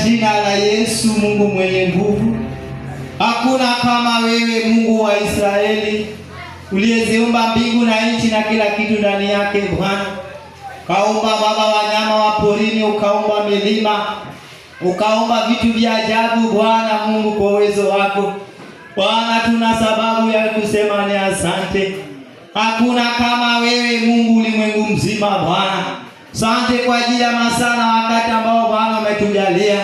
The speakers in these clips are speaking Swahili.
jina la Yesu, Mungu mwenye nguvu. Hakuna kama wewe, Mungu wa Israeli, uliyeziumba mbingu na nchi na kila kitu ndani yake. Bwana, ukaumba Baba wanyama wa porini, ukaumba milima, ukaumba vitu vya ajabu Bwana Mungu, kwa uwezo wako Bwana. Tuna sababu ya kusema ni asante. Hakuna kama wewe Mungu ulimwengu mzima Bwana. Asante kwa ajili ya masaa na wakati ambao Bwana umetujalia.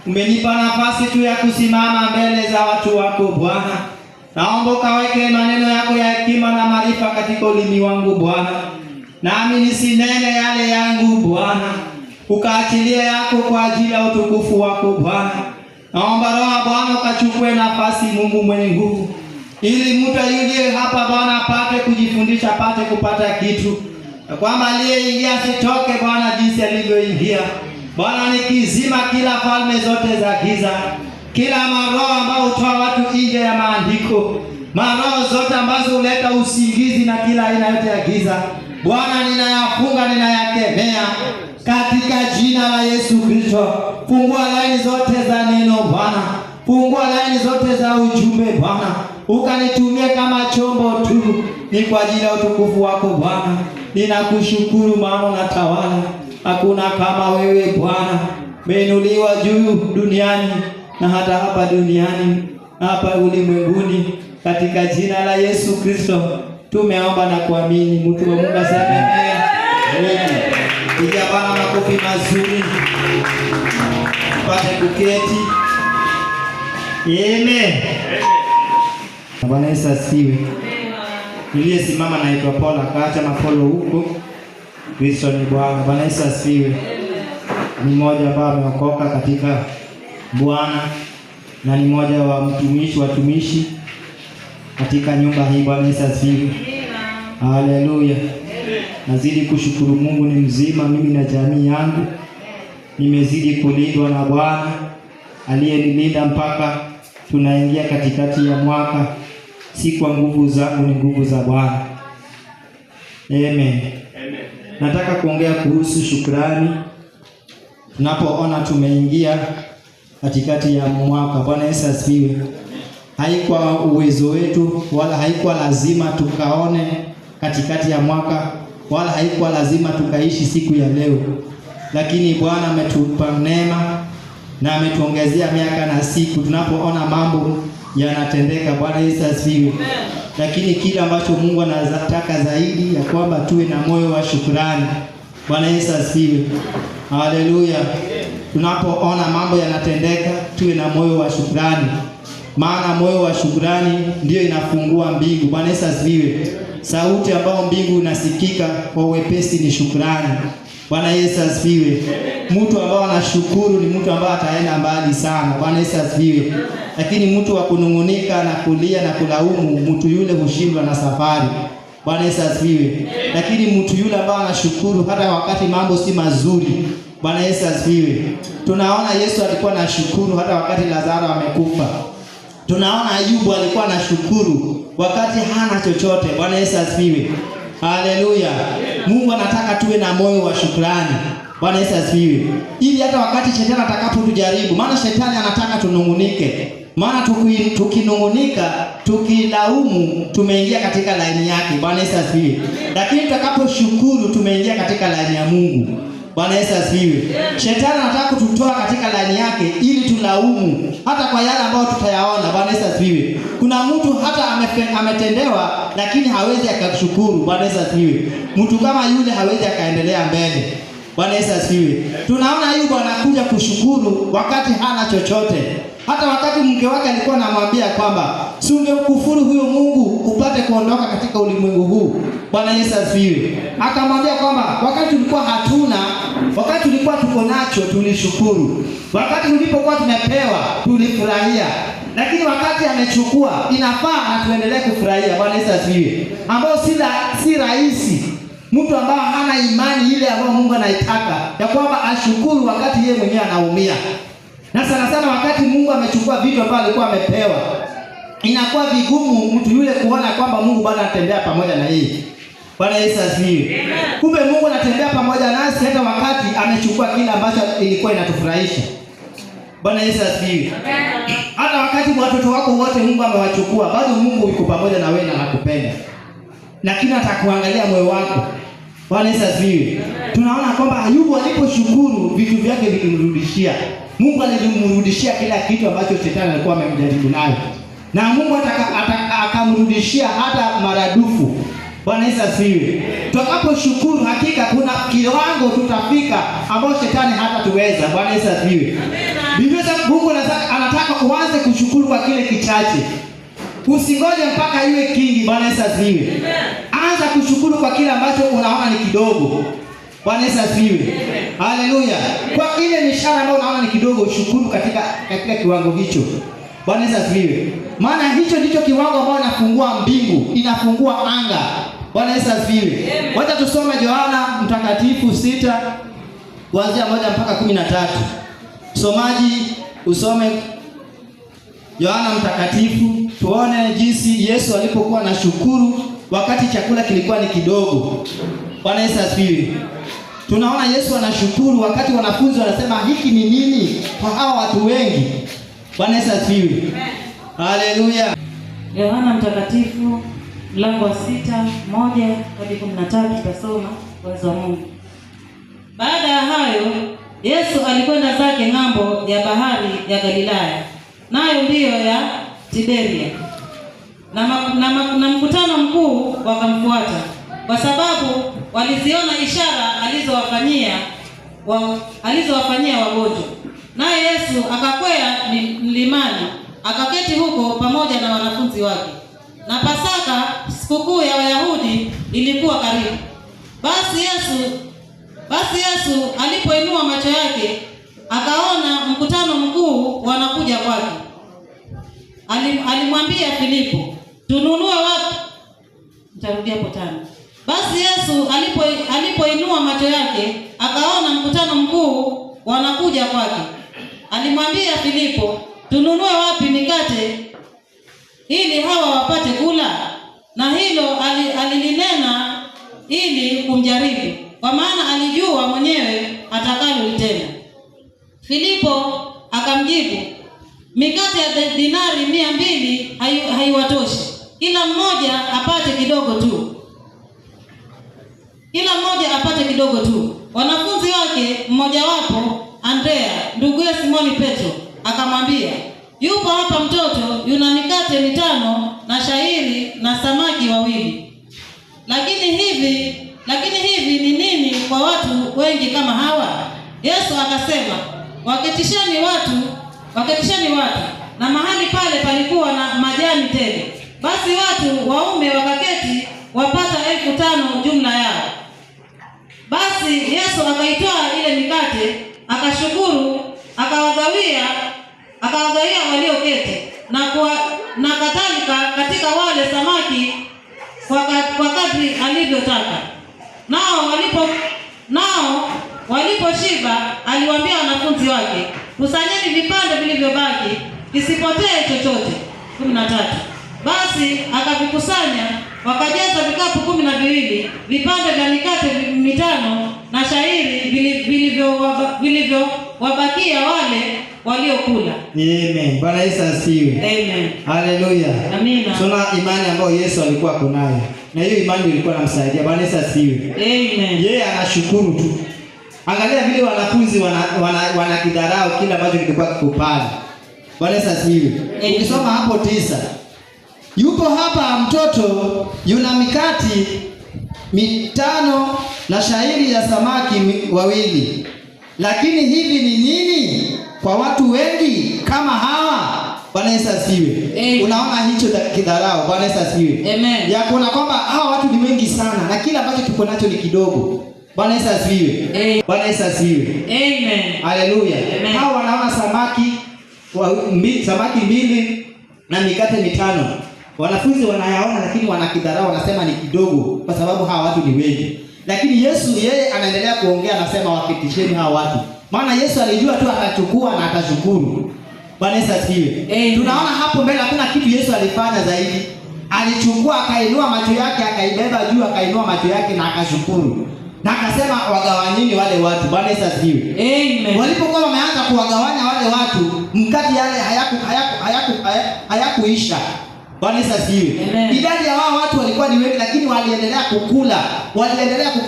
Umenipa nafasi tu ya kusimama mbele za watu wako Bwana. Naomba ukaweke maneno yako ya hekima na maarifa katika ulimi wangu Bwana. Nami nisinene yale yangu Bwana. Ukaachilia yako kwa ajili ya utukufu wako Bwana. Naomba Roho Bwana ukachukue nafasi, Mungu mwenye nguvu, ili mtu yule hapa Bwana apate kujifundisha, apate kupata kitu, na kwamba aliyeingia asitoke Bwana jinsi alivyoingia. Bwana, nikizima kila falme zote za giza, kila maroho ambao hutoa watu nje ya maandiko, maroho zote ambazo huleta usingizi na kila aina yote ya giza, Bwana ninayafunga, ninayakemea katika jina la Yesu Kristo. Fungua laini zote za neno Bwana, fungua laini zote za ujumbe Bwana, ukanitumie kama chombo tu, ni kwa ajili ya utukufu wako Bwana. Ninakushukuru maana unatawala. Hakuna kama wewe Bwana, umeinuliwa juu duniani na hata hapa duniani, hapa ulimwenguni. Katika jina la Yesu Kristo tumeomba na kuamini. Mtu wa Mungu aseme amen. Piga Bwana makofi mazuri. Pate kuketi. Amen. Bwana Yesu asifiwe. Niliyesimama naitwa Paul, akaacha mapolo huko. Kristo ni Bwana. Bwana Yesu asifiwe. Ni mmoja ambaye ameokoka katika Bwana na ni mmoja wa watumishi katika nyumba hii. Bwana Yesu asifiwe. Haleluya. Nazidi kushukuru Mungu ni mzima, mimi na jamii yangu. Nimezidi kulindwa na Bwana aliyenilinda mpaka tunaingia katikati ya mwaka. Si kwa nguvu zangu, ni nguvu za Bwana. Amen. Nataka kuongea kuhusu shukrani. Tunapoona tumeingia katikati ya mwaka, Bwana Yesu asifiwe, haikuwa uwezo wetu wala haikuwa lazima tukaone katikati ya mwaka, wala haikuwa lazima tukaishi siku ya leo, lakini Bwana ametupa neema na ametuongezea miaka na siku. Tunapoona mambo yanatendeka, Bwana Yesu asifiwe. Lakini kile ambacho Mungu anataka zaidi ya kwamba tuwe na moyo wa shukrani. Bwana Yesu asifiwe. Haleluya. Tunapoona mambo yanatendeka, tuwe na moyo wa shukrani, maana moyo wa shukrani ndio inafungua mbingu. Bwana Yesu asifiwe. Sauti ambayo mbingu inasikika kwa wepesi ni shukrani. Bwana Yesu asifiwe. Mtu ambaye anashukuru ni mtu ambaye ataenda mbali sana. Bwana Yesu asifiwe. Lakini mtu wa kunungunika na kulia na kulaumu, mtu yule hushindwa na safari. Bwana Yesu asifiwe. Lakini mtu yule ambaye anashukuru hata wakati mambo si mazuri. Bwana Yesu asifiwe. Tunaona Yesu alikuwa anashukuru hata wakati Lazaro amekufa. Tunaona Ayubu alikuwa anashukuru wakati hana chochote. Bwana Yesu asifiwe. Haleluya. Mungu anataka tuwe na moyo wa shukrani. Bwana Yesu asifiwe. Ili hata wakati shetani atakapotujaribu, maana shetani anataka tunungunike. Maana tukinungunika, tukilaumu, tumeingia katika laini yake. Bwana Yesu asifiwe. Lakini tutakaposhukuru, tumeingia katika laini ya Mungu. Bwana Yesu asifiwe. Shetani anataka kututoa katika laini yake ili tulaumu hata kwa yale ambayo tutayaona. Bwana Yesu asifiwe. Kuna mtu hata ametendewa lakini hawezi akashukuru. Bwana Yesu asifiwe. Mtu kama yule hawezi akaendelea mbele. Bwana Yesu asifiwe. Tunaona Ayubu anakuja kushukuru wakati hana chochote. Hata wakati mke wake alikuwa anamwambia kwamba si ungemkufuru huyo Mungu upate kuondoka katika ulimwengu huu. Bwana Yesu asifiwe. Akamwambia kwamba wakati tulikuwa hatuna, wakati tulikuwa tuko nacho tulishukuru. Wakati tulipokuwa tumepewa tulifurahia. Lakini wakati amechukua inafaa na tuendelee kufurahia. Bwana Yesu asifiwe. Ambao si rahisi mtu ambaye hana imani ile ambayo Mungu anaitaka ya kwamba ashukuru wakati yeye mwenyewe anaumia. Na sana sana wakati Mungu amechukua vitu ambavyo alikuwa amepewa, inakuwa vigumu mtu yule kuona kwamba Mungu bado anatembea pamoja na yeye. Bwana Yesu asifiwe. Kumbe Mungu anatembea pamoja nasi hata wakati amechukua kile ambacho ilikuwa inatufurahisha. Bwana Yesu asifiwe. Hata wakati watoto wako wote Mungu amewachukua, bado Mungu yuko pamoja na wewe na anakupenda. Lakini atakuangalia moyo wako. Bwana Yesu asifiwe. Tunaona kwamba Ayubu aliposhukuru vitu vyake vilimrudishia. Mungu alimrudishia kila kitu ambacho shetani alikuwa amemjaribu nayo. Na Mungu akamrudishia hata maradufu. Bwana Yesu asifiwe. Tutakaposhukuru hakika kuna kiwango tutafika ambao shetani hatatuweza. Bwana Yesu asifiwe. Biblia Mungu anataka uanze kushukuru kwa kile kichache. Usingoje mpaka iwe kingi. Bwana Yesu asifiwe. Anza kushukuru kwa kile ambacho unaona ni kidogo. Bwana Yesu asifiwe. Haleluya. Kwa ile mishahara ambayo unaona ni kidogo, ushukuru katika kiwango hicho. Bwana Yesu asifiwe. Maana hicho ndicho kiwango ambao inafungua mbingu, inafungua anga. Bwana Yesu asifiwe. Wacha tusome Yohana Mtakatifu 6 kuanzia 1 mpaka 13. Somaji usome Yohana Mtakatifu, tuone jinsi Yesu alipokuwa na shukuru wakati chakula kilikuwa ni kidogo. Bwana Yesu asifiwe. Tunaona Yesu anashukuru wakati wanafunzi wanasema hiki ni nini kwa hawa watu wengi. Bwana Yesu asifiwe. Haleluya. Yohana Mtakatifu mlango wa 6:1 hadi 13 tutasoma wazo wa Mungu. Baada ya hayo Yesu alikwenda zake ng'ambo ya bahari ya Galilaya, nayo ndiyo ya Tiberia. Na mkutano mkuu wakamfuata, kwa sababu waliziona ishara alizowafanyia wagonjwa. Naye Yesu akakwea mlimani, akaketi huko pamoja na wanafunzi wake. Na Pasaka, sikukuu ya Wayahudi, ilikuwa karibu. Basi Yesu alipoinua macho yake, akaona mkutano mkuu wanakuja kwake. Alimwambia Filipo, tununue wapi? Nitarudia hapo tano. Basi Yesu alipoinua macho yake, akaona mkutano mkuu wanakuja kwake. Alimwambia Filipo, tununue wapi mikate ili hawa wapate kula? Na hilo alilinena ili kumjaribu, kwa maana alijua mwenyewe atakalolitenda. Filipo akamjibu, mikate ya dinari 200 haiwatoshi, kila mmoja apate kidogo tu. Wanafunzi wake mmojawapo, Andrea nduguye Simoni Petro, akamwambia, yupo hapa mtoto yuna mikate 5 na shayiri na samaki 2. Lakini hivi ni nini kwa watu wengi kama hawa? Yesu akasema, waketisheni watu. Na mahali pale palikuwa na majani tele. Basi watu waume wakaketi wapata 5,000 jumla yao. Basi Yesu akaitoa ile mikate, akashukuru, akawagawia walioketi, na kadhalika katika wale samaki kwa kadri alivyotaka. Nao waliposhiba, aliwaambia wanafunzi wake, kusanyeni vipande vilivyobaki, kisipotee chochote. 13. Basi akavikusanya, wakajaza vikapu 12 vipande vya mikate 5 na shayiri vilivyowabakia wale waliokula. Amen. Bwana Yesu asifiwe. Amen. Haleluya. Amina. Tuna imani ambayo Yesu alikuwa kunayo. Na hiyo imani ilikuwa inamsaidia. Bwana Yesu asifiwe. Amen. Yeye anashukuru tu. Angalia vile wanafunzi wanakidharau kile ambacho kilikuwa kikupana. Bwana Yesu asifiwe. Ukisoma hapo 9. Yupo hapa mtoto yuna mikati 5 na shayiri ya samaki 2. Lakini hivi ni nini kwa watu wengi kama hawa? Bwana Yesu asifiwe. Unaona hicho kidharau. Bwana Yesu asifiwe. Amen. Ya kuona kwamba hawa watu ni wengi sana na kila ambacho tuko nacho ni kidogo. Bwana Yesu asifiwe. Bwana Yesu asifiwe. Amen. Haleluya. Hawa wanaona samaki 2 na mikate 5. Wanafunzi wanayaona lakini wanakidharau, wanasema ni kidogo kwa sababu hawa watu ni wengi. Lakini Yesu yeye anaendelea kuongea, anasema wakitisheni hawa watu. Maana Yesu alijua tu atachukua na atashukuru. Bwana Yesu asifiwe. Tunaona hapo mbele hakuna kitu Yesu alifanya zaidi. Alichukua, akainua macho yake, akaibeba juu, akainua macho yake na akashukuru. Na akasema wagawanyini wale watu. Bwana Yesu asifiwe. Amen. Walipokuwa wameanza kuwagawanya wale watu, mkate yale hayakuisha. Bwana Yesu asifiwe. Idadi ya wao watu walikuwa ni wengi, lakini waliendelea kukula.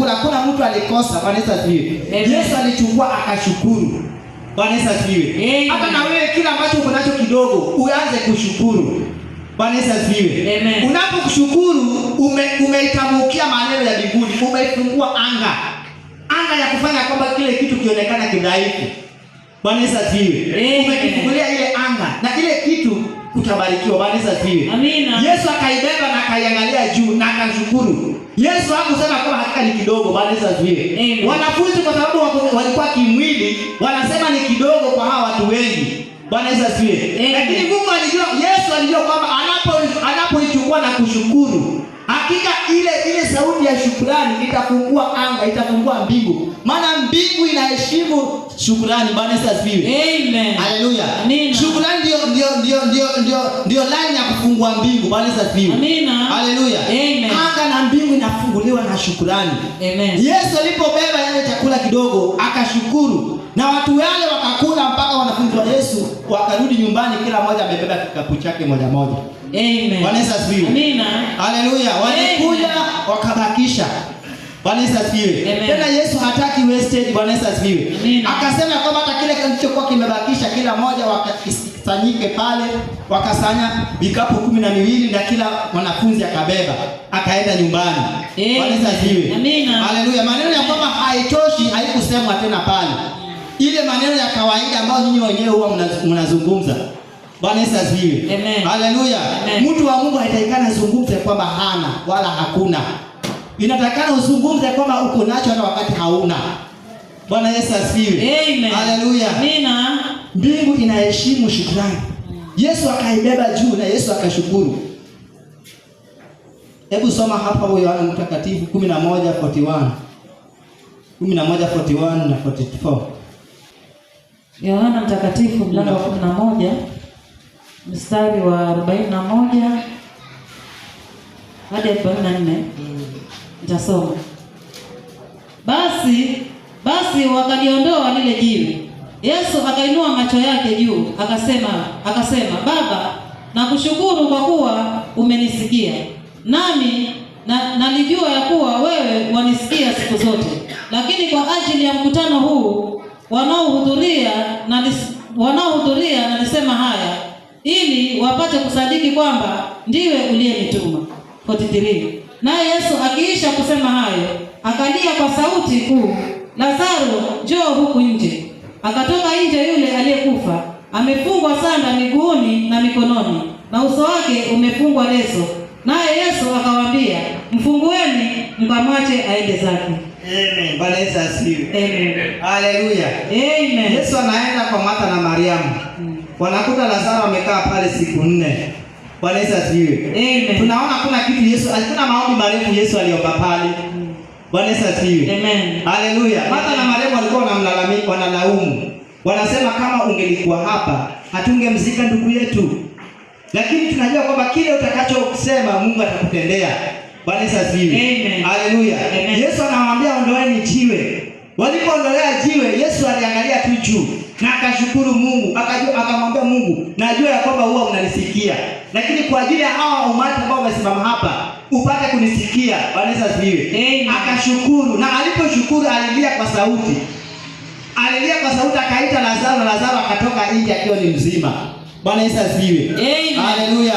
Hakuna mtu alikosa. Bwana Yesu asifiwe. Yesu alichukua akashukuru. Bwana Yesu asifiwe. Hata na wewe kila ambacho uko nacho kidogo, uanze kushukuru. Bwana Yesu asifiwe. Unapokushukuru umeitamukia maneno ya mbinguni, umeifungua anga ya kufanya kwamba kile kitu kionekana kidhaifu. Bwana Yesu asifiwe. Umekifungulia ile anga na ile kitu utabarikiwa. Bwana Yesu asifiwe. Amina. Yesu akaibeba na akaiangalia juu na akashukuru. Yesu hakusema kama hakika ni kidogo. Bwana Yesu asifiwe. Wanafunzi kwa sababu walikuwa kimwili wanasema ni kidogo kwa hawa watu wengi. Bwana Yesu asifiwe. Lakini Mungu alijua, Yesu alijua kwamba anapoichukua na kushukuru, hakika ile sauti ya shukrani itafungua anga, itafungua mbingu. Maana mbingu inaheshimu shukrani. Bwana Yesu asifiwe. Amen. Haleluya. Shukrani ndio line ya kufungua mbingu. Bwana Yesu asifiwe. Amina. Haleluya. Anga na mbingu inafunguliwa na shukrani. Amen. Yesu alipobeba yale chakula kidogo akashukuru, na watu wale wakakula mpaka wanafunzi wa Yesu wakarudi nyumbani, kila mmoja amebeba kikapu chake moja moja. Amen. Bwana Yesu asifiwe. Amina. Haleluya. Walikuja wakabakisha. Bwana Yesu asifiwe. Tena Yesu hataki wastage. Bwana Yesu asifiwe. Akasema kwamba hata kile kilichokuwa kimebakisha kila mmoja wakasanyike pale, wakasanya vikapu 12 na kila mwanafunzi akabeba akaenda nyumbani. Bwana Yesu asifiwe. Amina. Haleluya. Maneno ya kwamba haitoshi haikusemwa tena pale. Ile maneno ya kawaida ambayo nyinyi wenyewe huwa mnazungumza. Bwana Yesu asifiwe. Haleluya. Mtu wa Mungu haitakikana azungumze kwamba hana wala hakuna. Inatakana uzungumze kwamba uko nacho hata wakati hauna. Bwana Yesu asifiwe. Haleluya. Amina. Mbingu inaheshimu shukrani. Yesu akaibeba juu na Yesu akashukuru. Hebu soma hapa Yohana Mtakatifu 11:41. 11:41 na 44. Yohana Mtakatifu mlango wa 11 mstari wa 41 hadi 44. Nitasoma. Basi wakaliondoa lile jiwe. Yesu akainua macho yake juu, akasema, Baba, nakushukuru kwa kuwa umenisikia. Nami nalijua ya kuwa wewe wanisikia siku zote. Lakini kwa ajili ya mkutano huu wanaohudhuria nalisema haya, ili wapate kusadiki kwamba ndiwe uliyenituma. 43. Naye Yesu akiisha kusema hayo, akalia kwa sauti kuu, Lazaro, njoo huku nje. Akatoka nje yule aliyekufa, amefungwa sanda miguuni na mikononi, na uso wake umefungwa leso. Naye Yesu akawaambia, mfungueni mkamwache aende zake. Amen. Bwana Yesu asifiwe. Amen. Haleluya. Amen. Yesu anaenda kwa Martha na Mariamu. Wanakuta Lazaro amekaa pale siku 4. Bwana Yesu asifiwe. Amen. Tunaona kuna kitu Yesu, alikuwa maombi marefu Yesu aliomba pale. Bwana Yesu asifiwe. Amen. Haleluya. Martha na Mariamu walikuwa wanalaumu. Wanasema kama ungelikuwa hapa, hatungemzika ndugu yetu. Lakini tunajua kwamba kile utakachosema Mungu atakutendea. Bwana Yesu asifiwe. Amen. Haleluya. Yesu anawaambia ondoeni jiwe. Walipoondolea jiwe, Yesu aliangalia tu juu na akashukuru Mungu. Akamwambia Mungu, najua ya kwamba huwa unanisikia, lakini kwa ajili ya hawa umati ambao wamesimama hapa upate kunisikia. Bwana Yesu asifiwe. Akashukuru, na aliposhukuru alilia kwa sauti. Akaita Lazaro akatoka nje akiwa ni mzima. Bwana Yesu asifiwe. Haleluya.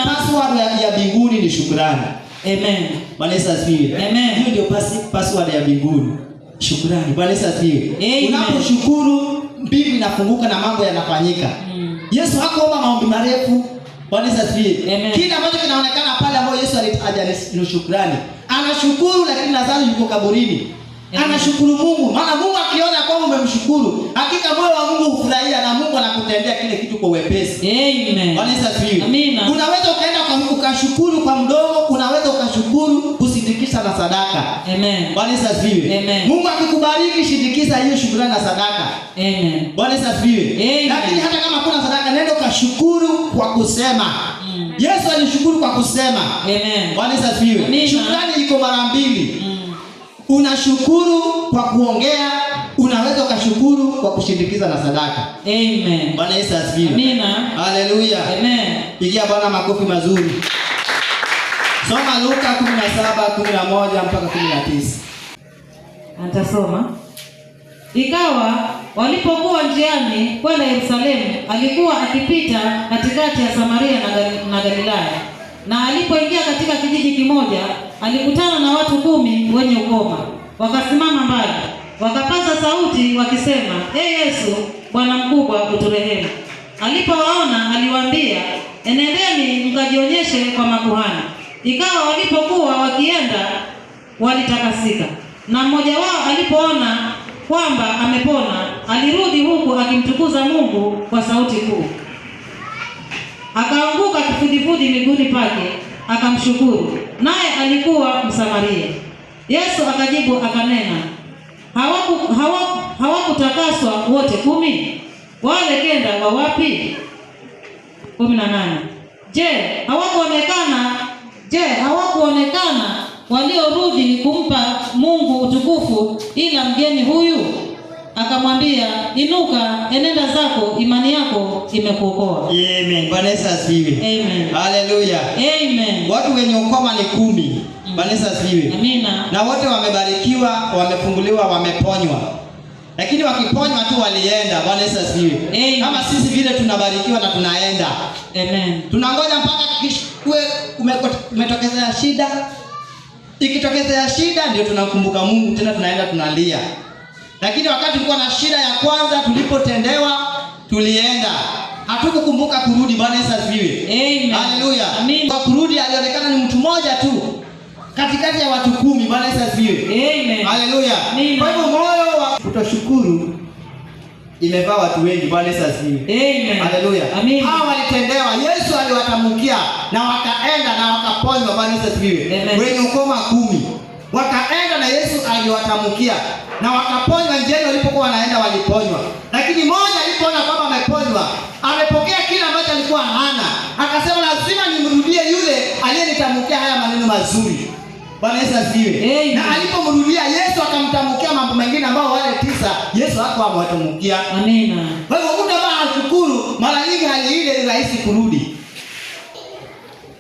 Password ya mbinguni ni shukrani. Amen. Bwana Yesu asifiwe. Amen. Hiyo ndio password ya mbinguni. Shukrani. Bwana Yesu asifiwe. Unaposhukuru mbingu inafunguka na mambo yanafanyika. Yesu hakuomba maombi marefu. Bwana Yesu asifiwe. Kile ambacho kinaonekana pale ambapo Yesu alitaja ni shukrani. Anashukuru, lakini Lazaro yuko kaburini. Anashukuru Mungu. Maana Mungu akiona kwamba umemshukuru, hakika moyo wa Mungu hufurahia na Mungu anakutendea kile kitu kwa wepesi. Amen. Bwana Yesu asifiwe. Amina. Unaweza ukaenda ukashukuru kwa mdomo, unaweza ukashukuru kusindikisha na sadaka. Amen. Bwana Yesu asifiwe. Amen. Mungu akikubariki, shindikisha hiyo shukrani na sadaka. Amen. Bwana Yesu asifiwe. Lakini hata kama kuna sadaka, nenda ukashukuru kwa kusema. Yesu alishukuru kwa kusema. Amen. Bwana Yesu asifiwe. Shukrani iko mara mbili. Unashukuru kwa kuongea, unaweza ukashukuru kwa kushindikiza na sadaka. Amen. Bwana Yesu asifiwe. Amina. Haleluya. Amen. Pigia Bwana makofi mazuri. Soma Luka 17:11 mpaka 19. Atasoma. Ikawa walipokuwa njiani kwenda Yerusalemu, alikuwa akipita katikati ya Samaria na Galilaya. Na alipoingia katika kijiji kimoja, alikutana na watu 10 wenye ukoma. Wakasimama mbali, wakapaza sauti wakisema, Yesu, Bwana mkubwa, uturehemu. Alipowaona aliwaambia, enendeni mkajionyeshe kwa makuhani. Ikawa walipokuwa wakienda, walitakasika. Na mmoja wao alipoona kwamba amepona, alirudi huku akimtukuza Mungu kwa sauti kuu. Akaanguka kifudifudi miguuni pake, akamshukuru. Naye alikuwa Msamaria. Yesu akajibu akanena, hawakutakaswa wote 10? Wale 9 wa wapi? 18. Je, hawakuonekana waliorudi kumpa Mungu utukufu ila mgeni huyu? Akamwambia, inuka, enenda zako, imani yako imekuokoa. Amen. Bwana Yesu asifiwe. Amen. Haleluya. Amen. Watu wenye ukoma ni 10. Bwana Yesu asifiwe. Amina. Na wote wamebarikiwa, wamefunguliwa, wameponywa. Lakini wakiponywa tu walienda. Bwana Yesu asifiwe. Kama sisi vile tunabarikiwa na tunaenda. Amen. Tunangoja mpaka umetokezea shida. Ikitokezea shida ndio tunakumbuka Mungu, tena tunaenda tunalia. Lakini wakati tulikuwa na shida ya kwanza, tulipotendewa, tulienda. Hatukukumbuka kurudi. Bwana Yesu asifiwe. Amen. Haleluya. Kwa kurudi alionekana ni mtu mmoja tu katikati ya watu 10. Bwana Yesu asifiwe. Amen. Haleluya. Kwa hivyo moyo wa kutoshukuru imevaa watu wengi. Bwana Yesu asifiwe. Amen. Haleluya. Hao walitendewa, Yesu aliwatamkia na wakaenda na wakaponywa. Bwana Yesu asifiwe. Wenye ukoma 10 wakaenda na Yesu aliwatamkia na wakaponywa. Njiani walipokuwa wanaenda waliponywa. Lakini mmoja alipoona kwamba ameponywa, amepokea kile ambacho alikuwa hana, akasema lazima nimrudie yule aliyenitamkia haya maneno mazuri. Bwana Yesu asifiwe. Na alipomrudia Yesu akamtamkia mambo mengine ambao wale 9 Yesu hakuwa amewatamkia. Amina. Kwa hivyo mtu ambaye hashukuru, mara nyingi hali ile ni rahisi kurudi.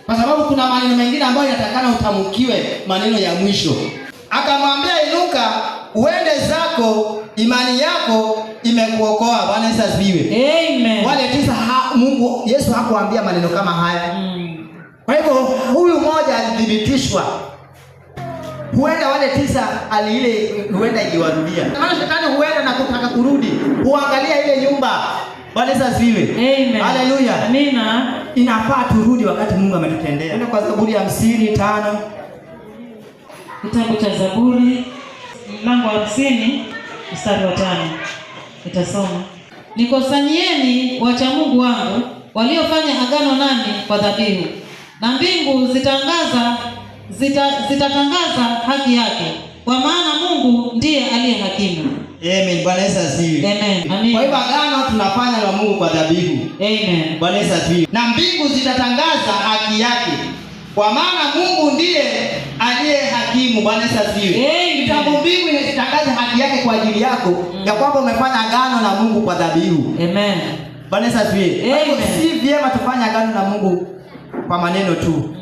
Kwa sababu kuna maneno mengine ambayo yatakana utamkiwe maneno ya mwisho. Akamwambia, inuka, uende zako, imani yako imekuokoa. Bwana Yesu asifiwe. Amen. Wale 9 Yesu hakuambia maneno kama haya. Kwa hivyo huyu mmoja alithibitishwa. Huenda wale 9 huenda ikiwarudia. Maana shetani huenda na kutaka kurudi. Huangalia ile nyumba. Bwana Yesu asifiwe. Amen. Haleluya. Amina. Inafaa turudi wakati Mungu ametutendea. Nenda kwa Zaburi ya 55. Kitabu cha Zaburi mlango wa 50 mstari wa 5. Nitasoma. Nikusanyieni wacha Mungu wangu waliofanya agano nami kwa dhabihu, na mbingu zitatangaza haki yake, kwa maana Mungu ndiye aliye hakimu. Amen. Bwana Yesu asifiwe. Amen. Amen. Kwa hivyo agano tunafanya na Mungu kwa dhabihu. Amen. Bwana Yesu asifiwe. Na mbingu zitatangaza haki yake, kwa maana Mungu ndiye aliye hakimu. Bwana Yesu asifiwe. Kitabu mbingu inatangaza haki yake kwa ajili yako, ya kwamba umefanya agano na Mungu kwa dhabihu. Amen. Bwana Yesu asifiwe. Si vyema tufanye agano na Mungu kwa maneno tu.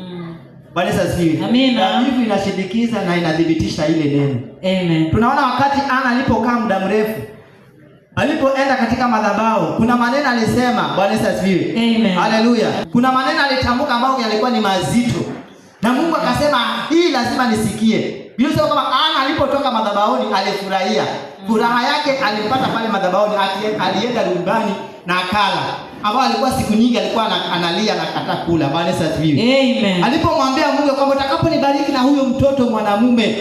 Bwana Yesu asifiwe. Amina. Dhabihu inashindikiza na inadhibitisha ile neno. Amen. Tunaona wakati Ana alipokaa muda mrefu, alipoenda katika madhabahu, kuna maneno alisema. Bwana Yesu asifiwe. Amen. Haleluya. Kuna maneno alitamka ambayo yalikuwa ni mazito. Na Mungu akasema, hii lazima nisikie. Biblia inasema kama Ana alipotoka madhabahuni alifurahia. Furaha yake alipata pale madhabahuni, alienda nyumbani na akala. Ambao alikuwa siku nyingi alikuwa analia na kata kula. Bwana Yesu asifiwe. Amen. Alipomwambia Mungu kwamba utakaponibariki na huyo mtoto mwanamume,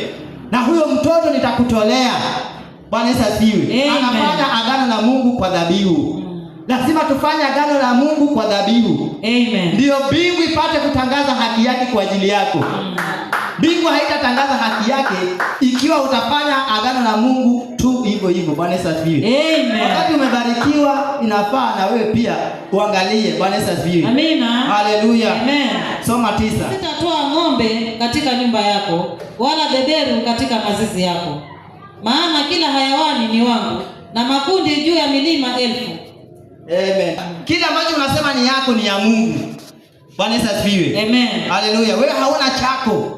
na huyo mtoto nitakutolea. Bwana Yesu asifiwe. Anafanya agano na Mungu kwa dhabihu. Lazima tufanye agano na Mungu kwa dhabihu. Amen. Ndio mbingu ipate kutangaza haki yake kwa ajili yako. Mbingu haitatangaza haki yake ikiwa utafanya agano na Mungu tu hivyo hivyo. Bwana Yesu asifiwe. Amen. Wakati umebarikiwa inafaa na wewe pia uangalie. Bwana Yesu asifiwe. Amina. Haleluya. Amen. Soma 9. Sitatoa ng'ombe katika nyumba yako wala beberu katika mazizi yako. Maana kila hayawani ni wangu na makundi juu ya milima 1000. Amen. Kile ambacho unasema ni yako ni ya Mungu. Bwana Yesu asifiwe. Amen. Haleluya. Wewe hauna chako.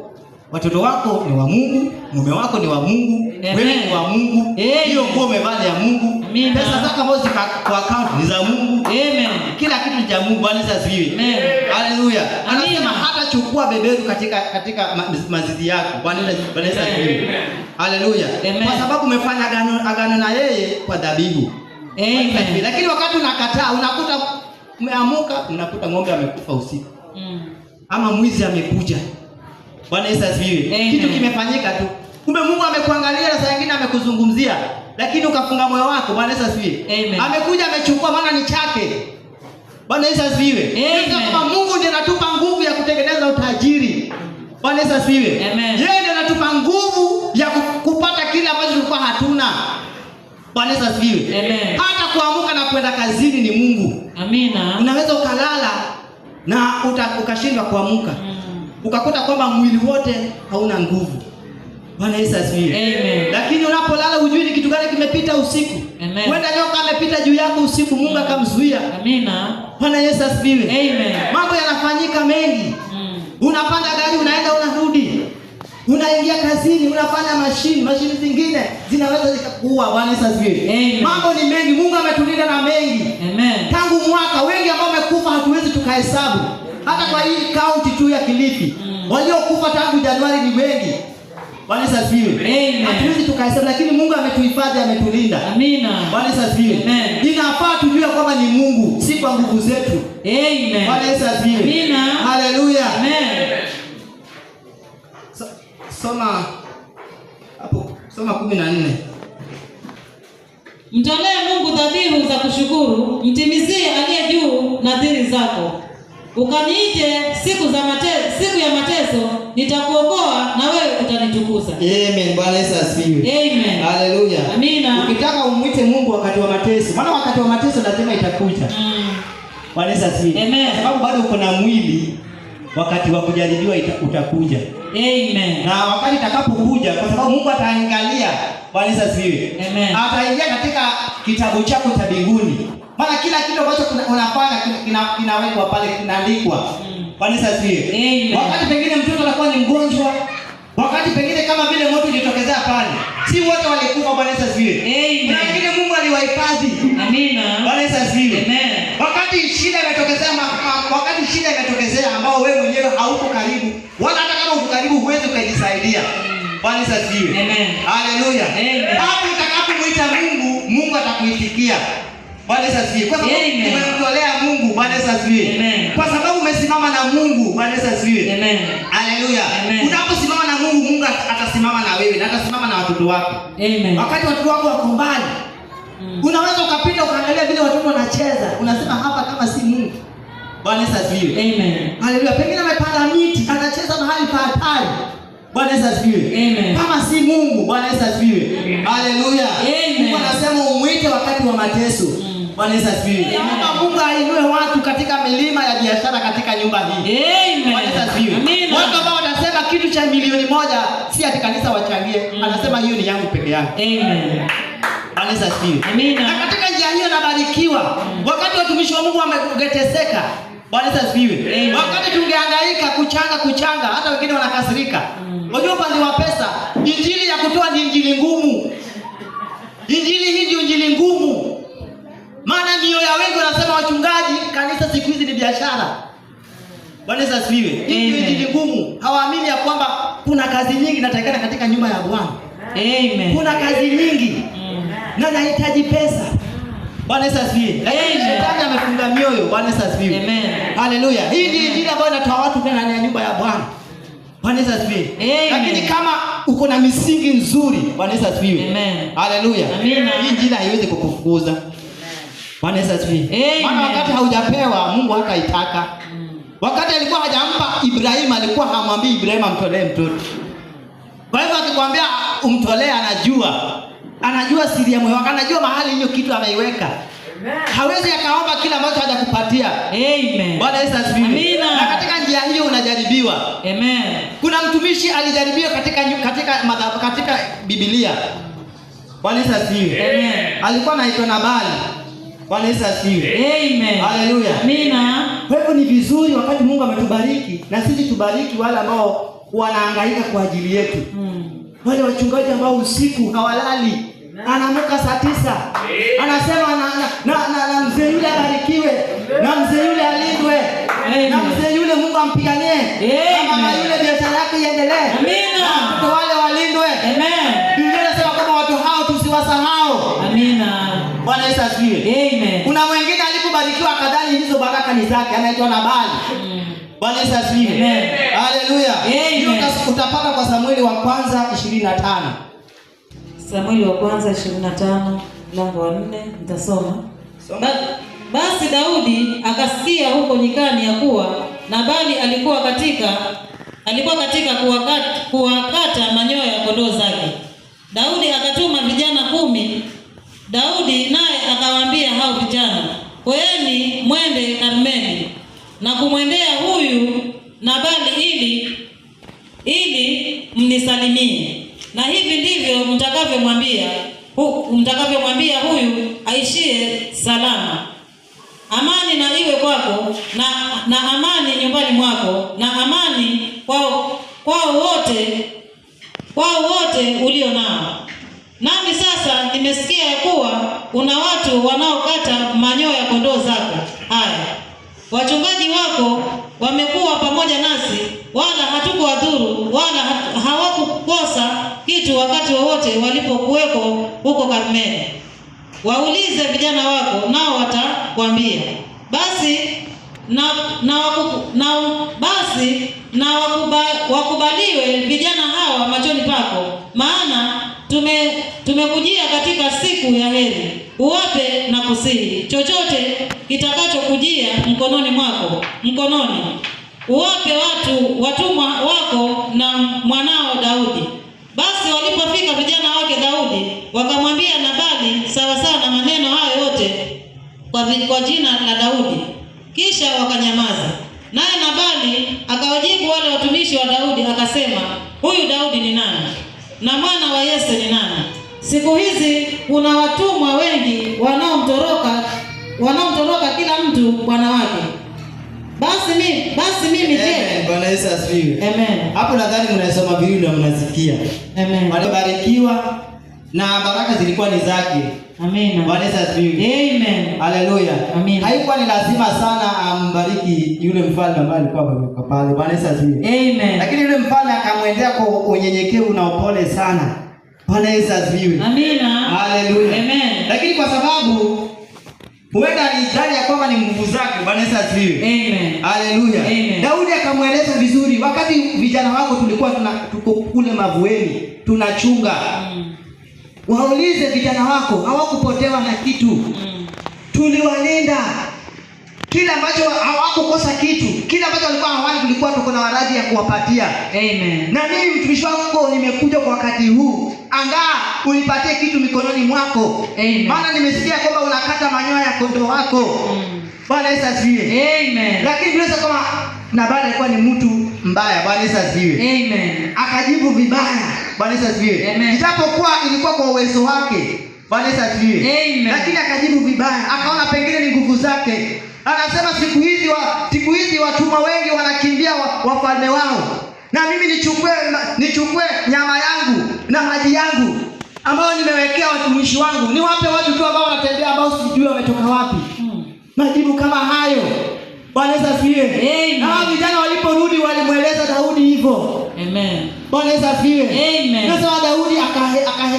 Watoto wako ni wa Mungu, mume wako ni wa Mungu, wewe ni wa Mungu. Hiyo nguo umevaa ya Mungu. Amina. Pesa zako ambazo ziko kwa account ni za Mungu. Amen. Kila kitu ni cha Mungu. Bwana Yesu asifiwe. Amen. Haleluya. Anasema hata chukua beberu katika mazizi yako. Bwana Yesu asifiwe. Haleluya. Kwa sababu umefanya agano na yeye kwa dhabihu. Amen. Lakini wakati unakataa, unakuta umeamuka, unakuta ng'ombe amekufa usiku. Ama mwizi amekuja. Bwana Yesu asifiwe. Kitu kimefanyika tu. Kumbe Mungu amekuangalia na saa nyingine amekuzungumzia, lakini ukafunga moyo wako. Bwana Yesu asifiwe. Amekuja amechukua, maana ni chake. Bwana Yesu asifiwe. Kama Mungu ndiye anatupa nguvu ya kutengeneza utajiri. Bwana Yesu asifiwe. Yeye ndiye anatupa nguvu ya kupata kile ambacho tulikuwa hatuna. Bwana Yesu asifiwe. Hata kuamka na kwenda kazini ni Mungu. Amina. Unaweza ukalala na ukashindwa kuamka. Ukakuta kwamba mwili wote hauna nguvu. Bwana Yesu asifiwe. Lakini unapolala hujui ni kitu gani kimepita usiku. Wenda nyoka amepita juu yako usiku, Mungu akamzuia. Amina. Bwana Yesu asifiwe. Mambo yanafanyika mengi. Unapanda gari unaenda unarudi. Unaingia kazini unafanya mashine zingine zinaweza zikakuua. Bwana Yesu asifiwe. Mambo ni mengi, Mungu ametulinda na mengi. Tangu mwaka wengi ambao wamekufa hatuwezi tukahesabu. Hata kwa hii county tu ya Kilifi waliokufa tangu Januari ni wengi. Bwana Yesu asifiwe. Hatuwezi tukahesabu, lakini Mungu ametuhifadhi, ametulinda. Amina. Bwana Yesu asifiwe. Inafaa tujue kwamba ni Mungu, si kwa nguvu zetu. Amen. Bwana Yesu asifiwe. Amina. Haleluya. Amen. Soma hapo, soma 14. Mtolee Mungu dhabihu za kushukuru, mtimizie aliye juu nadhiri zako. Ukaniite siku ya mateso, nitakuokoa na wewe utanitukuza. Amen. Bwana Yesu asifiwe. Amen. Haleluya. Amina. Ukitaka umuite Mungu wakati wa mateso, maana wakati wa mateso lazima itakuja. Bwana Yesu asifiwe. Amen. Kwa sababu bado uko na mwili, wakati wa kujaribiwa utakuja. Amen. Na wakati itakapokuja, kwa sababu Mungu ataangalia. Bwana Yesu asifiwe. Amen. Ataingia katika kitabu chako cha mbinguni. Maana kila kitu ambacho unafanya kinawekwa pale, kinaandikwa. Bwana Yesu asifiwe. Wakati pengine mtoto anakuwa ni mgonjwa, wakati pengine kama vile moto ulitokezea pale, si wote walikufa. Bwana Yesu asifiwe. Kuna wengine Mungu aliwahifadhi. Amina. Bwana Yesu asifiwe. Amen. Wakati shida imetokezea ambao wewe mwenyewe hauko karibu, wala hata kama uko karibu huwezi kujisaidia. Bwana Yesu asifiwe. Amen. Haleluya. Hapo utakapomuita Mungu, Mungu atakuitikia. Bwana Yesu asifiwe. Kwa sababu umemtolea Mungu. Bwana Yesu asifiwe. Kwa sababu umesimama na Mungu. Bwana Yesu asifiwe. Amen. Haleluya. Unaposimama na Mungu, Mungu atasimama na wewe na atasimama na watoto wako. Amen. Wakati watoto wako wako mbali, unaweza ukapita ukaangalia vile watoto wanacheza, unasema hapa kama si Mungu. Bwana Yesu asifiwe. Amen. Haleluya. Pengine amepanda miti, anacheza mahali pa hatari. Bwana Yesu asifiwe. Amen. Kama si Mungu. Bwana Yesu asifiwe. Haleluya. Mungu anasema umuite wakati wa mateso. Bwana Yesu asifiwe. Mungu ainue watu katika milima ya biashara katika nyumba hii. Amen. Bwana Yesu asifiwe. Watu ambao wanasema kitu cha milioni 1 si ati kanisa wachangie. Anasema hiyo ni yangu peke yangu. Amen. Bwana Yesu asifiwe. Amina. Na katika njia hiyo nabarikiwa. Wakati watumishi wa Mungu wamegeteseka. Bwana Yesu asifiwe. Wakati tungehangaika kuchanga hata wengine wanakasirika. Unajua upande wa pesa, injili ya kutoa ni injili ngumu. Injili hii ndio injili ngumu. Maana mioyo ya wengi wanasema wachungaji, kanisa siku hizi ni biashara. Bwana Yesu asifiwe. Hii ndio injili ngumu. Hawaamini ya kwamba kuna kazi nyingi inatakikana katika nyumba ya Bwana. Amen. Kuna kazi nyingi. Na nahitaji pesa. Bwana Yesu asifiwe. Lakini shetani amefunga mioyo. Bwana Yesu asifiwe. Amen. Haleluya. Hii ndio injili ambayo inatoa watu ndani ya nyumba ya Bwana. Bwana Yesu asifiwe. Lakini kama uko na misingi nzuri, Bwana Yesu asifiwe. Amen. Haleluya. Amina. Hii injili haiwezi kukufukuza. Bwana Yesu asifiwe. Maana wakati haujapewa Mungu hataitaka. Wakati alikuwa hajampa Ibrahim, alikuwa hamwambii Ibrahim amtolee mtoto. Kwa hivyo akikwambia umtolee, anajua siri ya moyo wake, anajua mahali hiyo kitu ameiweka. Hawezi akaomba kila ambacho hajakupatia. Amen. Bwana Yesu asifiwe. Amina. Na katika njia hiyo unajaribiwa. Amen. Kuna mtumishi alijaribiwa katika Biblia. Bwana Yesu asifiwe. Amen. Alikuwa anaitwa Nabali. Bwana Yesu asifiwe. Amen. Haleluya. Amina. Kwa hivyo ni vizuri wakati Mungu ametubariki na sisi tubariki wale ambao wanahangaika kwa ajili yetu. Wale wachungaji ambao usiku hawalali, anaamka saa 9, anasema na mzee yule abarikiwe, na mzee yule alindwe, na mzee yule Mungu ampiganie, na mama yule biashara yake iendelee. Amina. Na wale walindwe. Amen. Biblia inasema kwamba watu hao tusiwasahau. Amina. Bwana Yesu asifiwe. Amen. Kuna mwingine alipobarikiwa akadhani hizo baraka ni zake, anaitwa Nabali. Bwana Yesu asifiwe. Amen. Haleluya. Hiyo utapata kwa Samueli wa kwanza 25. Samueli wa kwanza 25 mlango wa 4 nitasoma. Basi Daudi akasikia huko nyikani ya kuwa Nabali alikuwa katika kuwakata manyoya ya kondoo zake. Daudi akatuma vijana 10. Daudi naye akawaambia hao vijana, "Kweeni mwende Karmeli na kumwendea huyu Nabali ili mnisalimie. Na hivi ndivyo mtakavyomwambia huyu aishie salama. Amani na iwe kwako na amani nyumbani mwako na amani kwao wote ulio nao. Nami sasa nimesikia ya kuwa kuna watu wanaokata manyoya ya kondoo zako. Haya, wachungaji wako wamekuwa pamoja nasi, wala hatukuwadhuru, wala hawakukosa kitu wakati wowote walipokuweko huko Karmeli. Waulize vijana wako, nao watakwambia. Basi wakubaliwe vijana hawa machoni pako, maana tumekujia katika siku ya heri. Uwape na kusihi chochote kitakachokujia mkononi. Uwape watumwa wako na mwanao Daudi. Basi walipofika vijana wake Daudi, wakamwambia Nabali sawa na maneno hayo yote kwa jina la Daudi. Kisha wakanyamaza. Naye Nabali akawajibu wale watumishi wa Daudi akasema, "Huyu Daudi ni nani? Na mwana wa Yese ni nani? Siku hizi kuna watumwa wengi wanaomtoroka kila mtu bwana wake. Basi mimi je?" Bwana Yesu asifiwe. Amen. Hapo nadhani mnasoma Biblia na mnasikia. Amen. Walibarikiwa na baraka zilikuwa ni zake. Amen. Bwana Yesu asifiwe. Amen. Haleluya. Amen. Haikuwa ni lazima sana ambariki yule mfalme ambaye alikuwa ametoka pale. Bwana Yesu asifiwe. Amen. Lakini yule mfalme akamwendea kwa unyenyekevu na upole sana. Bwana Yesu asifiwe. Amina. Haleluya. Amen. Lakini kwa sababu huenda alijali ya kwamba ni nguvu zake. Bwana Yesu asifiwe. Amen. Haleluya. Amen. Daudi akamweleza vizuri, wakati vijana wako tulikuwa tuko kule mavueni tunachunga. Waulize vijana wako hawakupotewa na kitu. Tuliwalinda. Kila ambacho hawakukosa kitu. Kila ambacho walikuwa hawani tulikuwa tuko na waradhi ya kuwapatia. Amen. Na mimi mtumishi wako nimekuja kwa wakati huu. Angaa unipatie kitu mikononi mwako. Amen. Maana nimesikia kwamba unakata manyoya ya kondoo wako. Bwana Yesu asifiwe. Amen. Lakini bila kama Nabali alikuwa ni mtu mbaya. Bwana Yesu asifiwe. Amen. Akajibu vibaya. Bwana Yesu asifiwe. Ijapokuwa ilikuwa kwa uwezo wake. Bwana Yesu asifiwe. Amen. Lakini akajibu vibaya. Akaona pengine ni nguvu zake. Anasema siku hizi watumwa wengi wanakimbia wafalme wao. Na mimi nichukue nyama yangu na maji yangu ambao nimewekea watumishi wangu. Niwape watu tu ambao wanatembea ambao sijui wametoka wapi. Majibu kama hayo. Bwana Yesu asifiwe. Na vijana waliporudi walimweleza Daudi hivyo. Amen. Bwana Yesu asifiwe. Amen. Sasa Daudi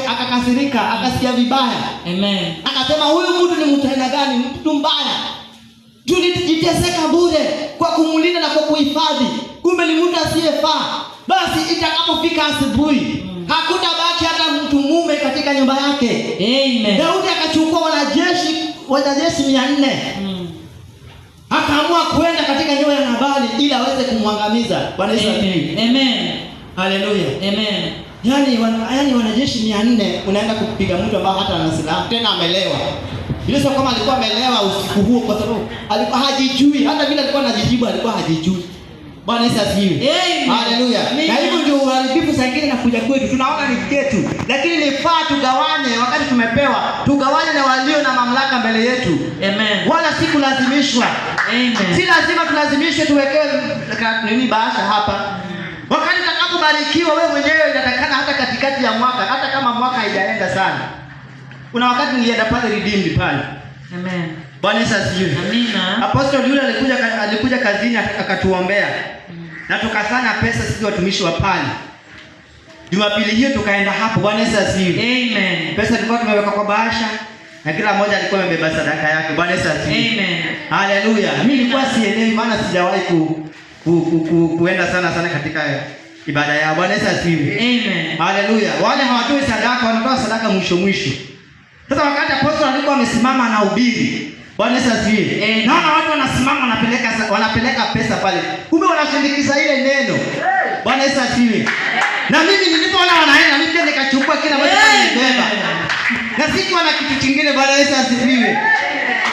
akakasirika, akasikia vibaya. Amen. Akasema huyu mtu ni mtu aina gani? Mtu mbaya. Tulijiteseka bure kwa kumlinda na kwa kuhifadhi. Kumbe ni mtu asiyefaa. Basi itakapofika asubuhi, hakutabaki hata mtu mume katika nyumba yake. Amen. Daudi akachukua wanajeshi 400. akaamua kwenda katika nyumba ya Nabali ili aweze kumwangamiza. Bwana Yesu asifiwe. Amen. Haleluya. Amen. Yaani wanajeshi 400 unaenda kupiga mtu ambaye hata ana silaha, tena amelewa. Ile sio kama alikuwa amelewa usiku huo, kwa sababu alikuwa hajijui, hata vile alikuwa anajijibu alikuwa hajijui. Bwana Yesu asifiwe. Haleluya. Na hivyo ndio uharibifu zingine na kuja kwetu. Tunaona ni kitu, lakini ni faa tugawanye wakati tumepewa. Tugawanye na walio na mamlaka mbele yetu. Amen. Wala si kulazimishwa. Amen. Si lazima tulazimishwe tuwekewe nini bahasha hapa. Wakati utakapobarikiwa wewe mwenyewe inatakana hata katikati ya mwaka, hata kama mwaka haijaenda sana. Kuna wakati nilienda pale Redeemed pale. Amen. Bwana Yesu asifiwe. Amina. Apostle yule alikuja kazini akatuombea. Na tukasanya pesa sisi watumishi wa pale. Jumapili hiyo tukaenda hapo. Bwana Yesu asifiwe. Amen. Pesa tulikuwa tumeweka kwa bahasha na kila mmoja alikuwa amebeba sadaka yake. Bwana Yesu asifiwe. Amen. Haleluya. Mimi nilikuwa sielewi maana sijawahi kuenda sana katika ibada ya Bwana Yesu asifiwe. Amen. Haleluya. Wale hawatoi sadaka, wanatoa sadaka mwisho. Sasa wakati apostol alikuwa amesimama anahubiri, Bwana Yesu asifiwe. Naona watu wanasimama wanapeleka pesa pale. Kumbe wanashindikiza ile neno. Bwana Yesu asifiwe. Na mimi nilipoona wanaenda, mimi pia nikachukua kila moja nilibeba. Na sikuwa na kitu kingine. Bwana Yesu asifiwe.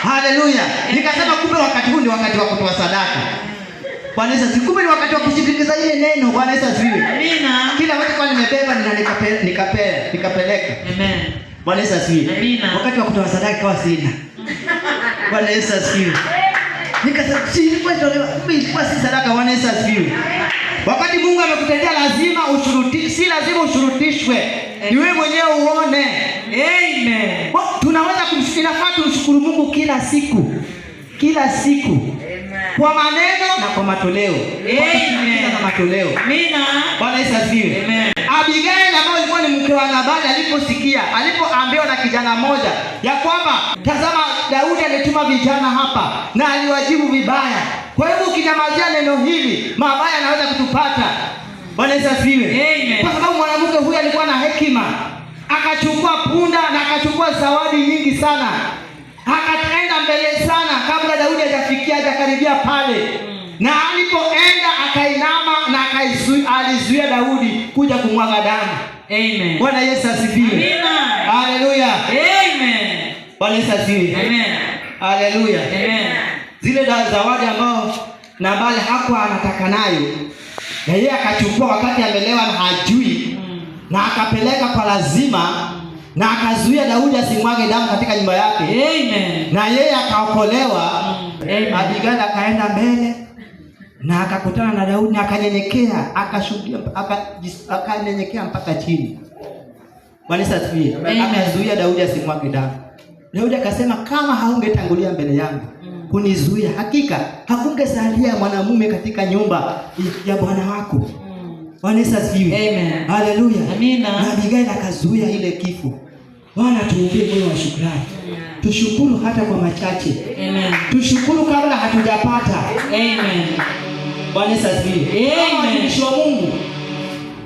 Haleluya. Nikasema kumbe wakati huu ni wakati wa kutoa sadaka. Bwana Yesu asifiwe. Kumbe ni wakati wa kushindikiza ile neno. Bwana Yesu asifiwe. Amina. Kila wakati kwa nimebeba nikapeleka. Amen. Bwana Yesu asifiwe. Amina. Wakati wa kutoa sadaka kwa sina. Bwana Yesu asifiwe. Nikasema si sadaka. Bwana Yesu asifiwe. Wakati Mungu amekutendea lazima si lazima ushurutishwe. Ni wewe mwenyewe uone. Amen. Tunaweza kumshukuru, tumshukuru Mungu kila siku. Kila siku. Amen. Kwa maneno na kwa matoleo. Amen. Na matoleo. Amina. Bwana Yesu asifiwe. Amen. Abigaili ambaye alikuwa ni mke wa Nabali alipoambiwa na kijana mmoja ya kwamba tazama Daudi alituma vijana hapa na aliwajibu vibaya. Kwa hivyo ukinyamazia neno hili mabaya yanaweza kutupata. Bwana Yesu asifiwe. Amen. Kwa sababu mwanamke huyu alikuwa na hekima. Akachukua punda na akachukua zawadi nyingi sana. Akaenda mbele sana kabla Daudi hajakaribia pale. Na alipoenda akainama na alizuia Daudi kuja kumwaga damu. Amen. Bwana Yesu asifiwe. Amina. Haleluya. Amen. Bwana Yesu asifiwe. Amen. Haleluya. Amen. Zile zawadi ambao Nabali hakuwa anataka nayo, na yeye akachukua wakati amelewa na hajui, na akapeleka kwa lazima, na akazuia Daudi asimwage damu katika nyumba yake. Amen. Na yeye akaokolewa. Amen. Abigaili akaenda mbele na akakutana na Daudi na akanyenyekea, akashuhudia, akanyenyekea mpaka chini. Bwana Yesu asifiwe. Akazuia Daudi asimwage damu. Daudi akasema kama haungetangulia mbele yangu kunizuia, hakika hakungesalia mwanamume katika nyumba ya bwana wako. Bwana Yesu asifiwe. Amen. Haleluya. Amina. Na Abigaili akazuia ile kifo. Bwana tuumbie moyo wa shukrani. Tushukuru hata kwa machache. Amen. Tushukuru kabla hatujapata. Amen. Bwana Yesu asifiwe. Amen. Watumishi wa Mungu.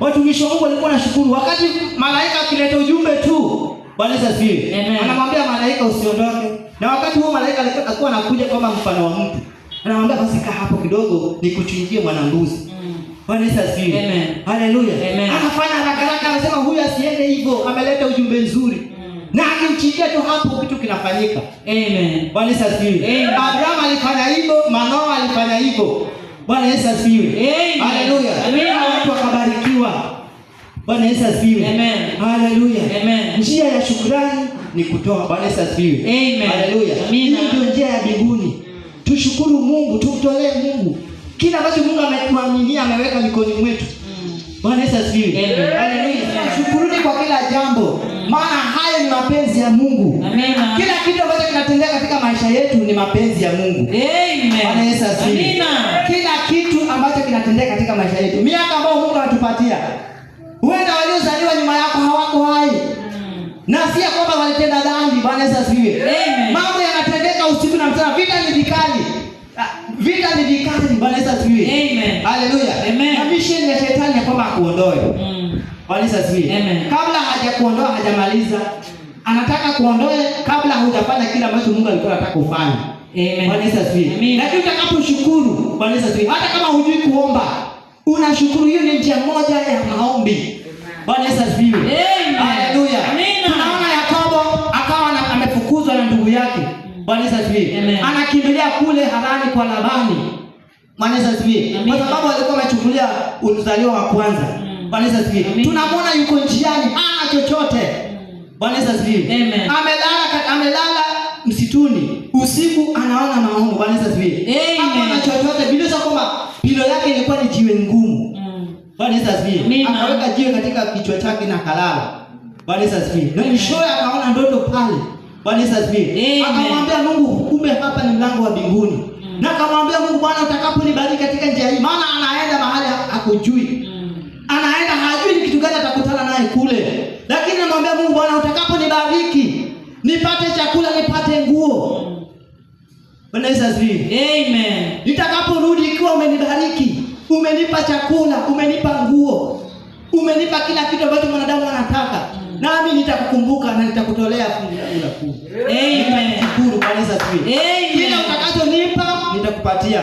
Watumishi wa Mungu walikuwa wanashukuru wakati malaika akileta ujumbe tu. Bwana Yesu asifiwe. Amen. Anamwambia malaika usiondoke. Na wakati huo malaika alikuwa anakuja kama mfano wa mtu. Anamwambia basi kaa hapo kidogo nikuchinjie mwanambuzi. Bwana Yesu asifiwe. Amen. Haleluya. Amen. Anafanya haraka anasema huyu asiende hivyo, ameleta ujumbe nzuri. Na akimchinjia tu hapo kitu kinafanyika. Amen. Bwana Yesu asifiwe. Amen. Abraham alifanya hivyo, Manoa alifanya hivyo. Bwana Yesu asifiwe. Amen. Haleluya. Amen. Watu wakabarikiwa. Bwana Yesu asifiwe. Amen. Haleluya. Amen. Njia ya shukrani ni kutoa. Bwana Yesu asifiwe. Amen. Haleluya. Amina. Hii ndio njia ya mbinguni. Tushukuru Mungu, tumtolee Mungu kila ambacho Mungu ametuaminia, ameweka mikononi mwetu. Bwana Yesu asifiwe. Amen. Haleluya. Shukuruni kwa kila jambo. Maana hayo ni mapenzi ya Mungu. Amen. Kila kitu ambacho kinatendeka katika maisha yetu ni mapenzi ya Mungu. Amen. Bwana Yesu asifiwe. Amina. Kila kitu ambacho kinatendeka katika maisha yetu, miaka ambayo Mungu anatupatia, huenda waliozaliwa nyuma yako hawako hai. Na si kwamba walitenda dhambi. Bwana Yesu asifiwe. Amen. Mambo yanatendeka usiku na mchana, vita ni vikali. Vita ni vikali. Bwana Yesu asifiwe. Amen. Haleluya. Amen. Na mission ya shetani ya kwamba akuondoe. Bwana Yesu asifiwe. Amen. Kabla hajakuondoa hajamaliza. Anataka kuondoe kabla hujafanya kile ambacho Mungu alikuwa anataka ufanye. Bwana Yesu asifiwe. Lakini utakaposhukuru, Bwana Yesu asifiwe, hata kama hujui kuomba, unashukuru. Hiyo ni njia moja ya maombi. Bwana Yesu asifiwe. Haleluya. Tunaona Yakobo akawa amefukuzwa na ndugu yake. Bwana Yesu asifiwe. Anakimbilia kule Harani kwa Labani. Bwana Yesu asifiwe. Kwa sababu alikuwa amechukulia uzalio wa kwanza. Bwana Yesu asifiwe. Tunamwona yuko njiani, hana chochote. Bwana Yesu asifiwe. Amelala msituni. Usiku anaona maono. Bwana Yesu asifiwe. Hana chochote. Bila kwamba pilo yake ilikuwa ni jiwe ngumu. Bwana Yesu asifiwe. Akaweka jiwe katika kichwa chake na kalala. Bwana Yesu asifiwe. Na mwishowe akaona ndoto pale. Bwana Yesu asifiwe. Akamwambia Mungu, kumbe hapa ni mlango wa mbinguni. Na akamwambia Mungu, Bwana utakaponibariki katika njia hii, maana anaenda mahali hakujui. Anaenda hajui ni kitu gani atakutana naye kule. Lakini anamwambia Mungu, Bwana utakaponibariki, nipate chakula, nipate nguo. Bwana Yesu asifiwe. Nitakaporudi ikiwa umenibariki, umenipa chakula, umenipa nguo, umenipa kila kitu ambacho mwanadamu anataka, nami nitakukumbuka na nitakutolea fungu la kumi. Shukuru. Bwana Yesu asifiwe. Kila utakachonipa nitakupatia.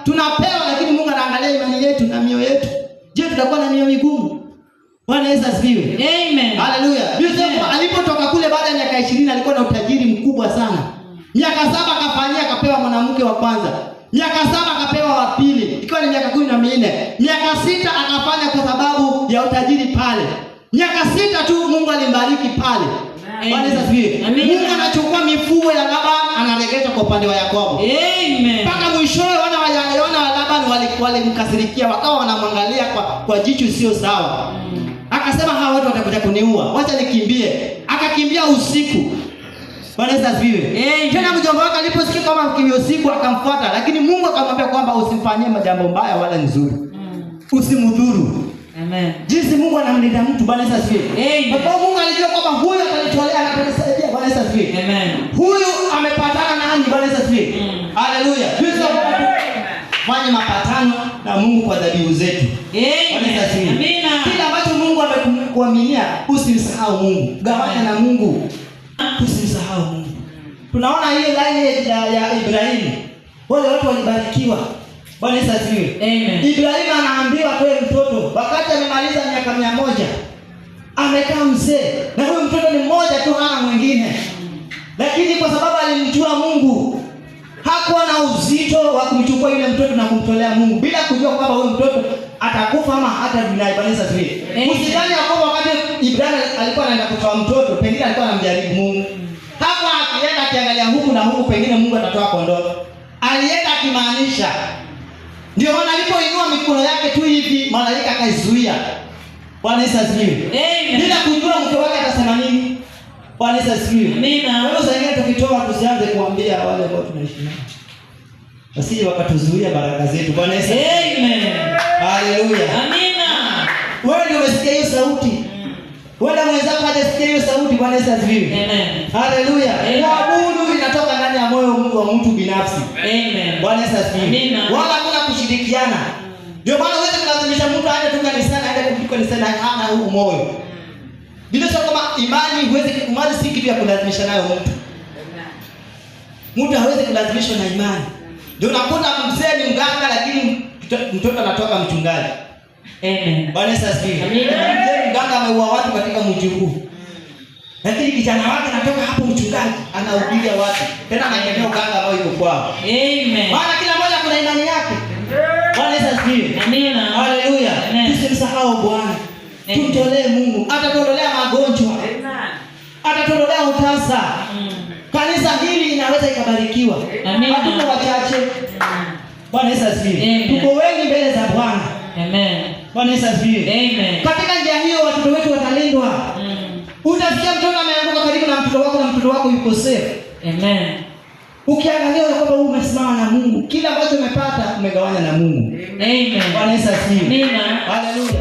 Tunapewa, lakini Mungu anaangalia imani yetu na mioyo yetu. Je, tutakuwa na mioyo migumu? Bwana Yesu asifiwe. Haleluya. Yusufu alipotoka kule baada ya miaka 20 alikuwa na utajiri mkubwa sana. Miaka 7 akafanyia, akapewa mwanamke wa kwanza. Miaka 7 akapewa wa pili, ikiwa ni miaka 14. Miaka 6 akafanya kwa sababu ya utajiri pale. Miaka 6 tu Mungu alimbariki pale. Bwana Yesu asifiwe. Mungu anachukua mifugo ya Labani anaregesha kwa upande wa Yakobo. Mpaka mwishowe wana wa Labani walimkasirikia, wakawa wanamwangalia kwa jicho sio sawa. Akasema hawa watu watakuja kuniua, wacha nikimbie. Akakimbia usiku. Bwana Yesu asifiwe. Tena mjomba wake aliposikia kama kimbia usiku akamfuata, lakini Mungu akamwambia kwamba usimfanyie majambo mbaya wala nzuri. Usimudhuru. Jinsi Mungu anamlinda mtu. Bwana Yesu asifiwe. Kwa sababu Mungu alijua kwamba huyu atanitolea na atanisaidia. Bwana Yesu asifiwe. Huyu amepatana nani? Bwana Yesu asifiwe. Haleluya. Fanye mapatano na Mungu kwa dhabihu zetu. Bwana Yesu asifiwe. Kila ambacho Mungu amekuaminia, usimsahau Mungu. Gawanya na Mungu. Usimsahau Mungu. Tunaona hiyo line ya Ibrahimu. Wale watu walibarikiwa. Bwana Yesu asifiwe. Ibrahimu anaambiwa toe mtoto wakati amemaliza miaka 100. Amekaa mzee. Na huyo mtoto ni mmoja tu, hana mwingine. Lakini kwa sababu alimjua Mungu, hakuwa na uzito wa kumchukua yule mtoto na kumtolea Mungu bila kujua kwamba huyo mtoto atakufa ama hata dunia. Bwana Yesu asifiwe. Usidhani kwamba wakati Ibrahimu alikuwa anaenda kutoa mtoto, pengine alikuwa anamjaribu Mungu. Hapo akienda akiangalia huku na huku, pengine Mungu atatoa kondoo. Alienda akimaanisha. Ndio maana alipoinua mikono yake tu hivi, malaika akaizuia. Bwana Yesu asifiwe. Bila kujua mke wake atasema nini. Bwana Yesu asifiwe. Kwa hiyo sasa tukitoa tusianze kuambia wale ambao tunaishi nao, basi wakatuzuia baraka zetu. Bwana Yesu asifiwe. Haleluya. Wewe ndio umesikia hiyo sauti. Wewe mwenzako hajasikia hiyo sauti. Bwana Yesu asifiwe. Haleluya. Kuabudu inatoka ndani ya moyo wa mtu binafsi. Bwana Yesu asifiwe. Wala hakuna kushirikiana. Ndio maana wewe unalazimisha mtu aende tu kanisani, aende kuliko kanisani, hana huu moyo. Bila shaka kama imani huwezi kumali, si kitu ya kulazimisha nayo mtu. Mtu hawezi kulazimishwa na imani. Ndio unakuta mzee ni mganga lakini mtoto anatoka mchungaji. Bwana Yesu asifiwe. Mzee mganga ameua watu katika mji huu. Lakini kijana wake anatoka hapo mchungaji, anaupiga watu. Tena anaendelea uganga ambao yuko kwao. Maana kila mmoja kuna imani yake. Bwana Yesu asifiwe. Haleluya. Tusimsahau Bwana. Tumtolee Mungu. Atatuondolea magonjwa. Atatuondolea utasa. Kanisa hili inaweza ikabarikiwa. Hatuko wachache. Bwana Yesu asifiwe. Tuko wengi mbele za Bwana. Bwana Yesu asifiwe. Katika njia hiyo watoto wetu watalindwa. Utasikia mtoto ameanguka karibu na mtoto wako na mtoto wako yuko safe. Ukiangalia kwamba wewe umesimama na Mungu, kila ambacho umepata umegawanya na Mungu. Bwana Yesu asifiwe. Haleluya.